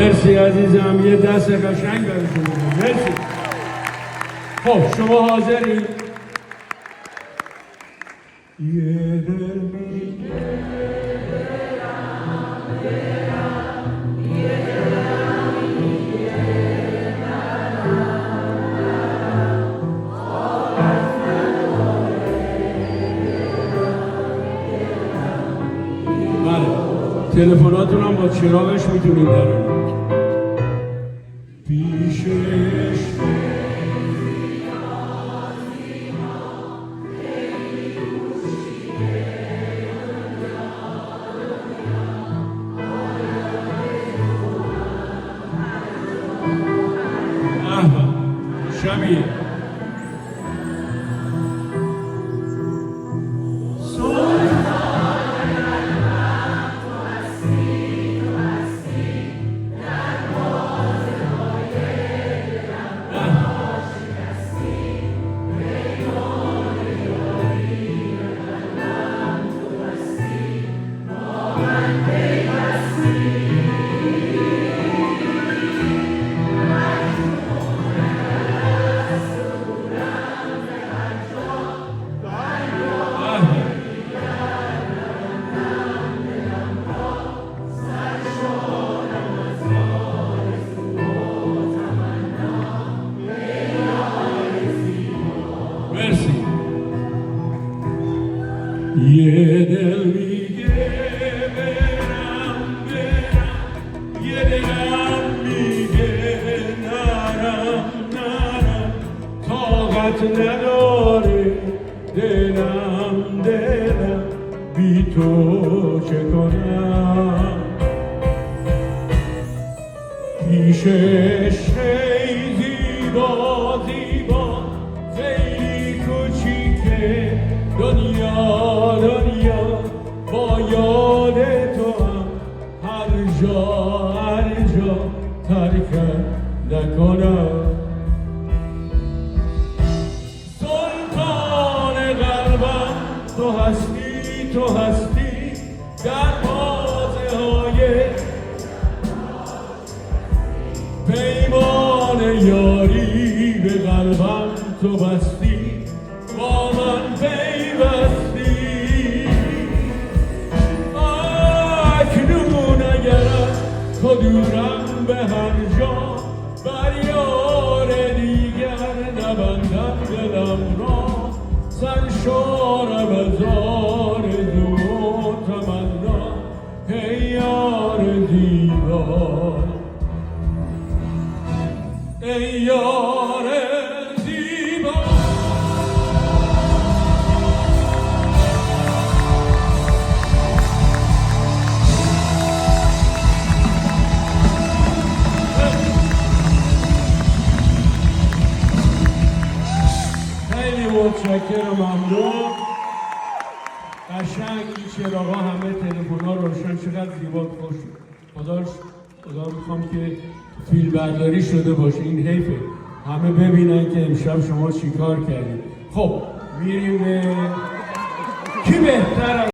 مرسی عزیزم، یه دست قشنگ براتون بدم. مرسی. خب شما حاضری؟ یه دل میگه تلفناتون هم با چراغش میتونید دارید. پیشش شبیه یه دل میگه برم یه دلم میگه نرم طاقت نداره دلم بی تو چه کنم پیشش زیبا خیلی کوچیکه دنیا با یاد تو هم هر جا ترکم نکنم سلطان قلبم تو هستی در بازه های پیمان یاری به قلبم تو بستی با من پیوستی اکنون اگر تو دورم به هر جا بر یار دیگر نبندم دلم را سرشارم از آرزو و تمنا ای یار زیبا ای یار زیبا خیلی متشکرم ممنون قشنگ این چراغا همه تلفن‌ها روشن چقدر زیبا خوش خدا میخوام که فیلم برداری شده باشه این حیفه همه ببینن که امشب شما چیکار کردید خب میریم کی بهتر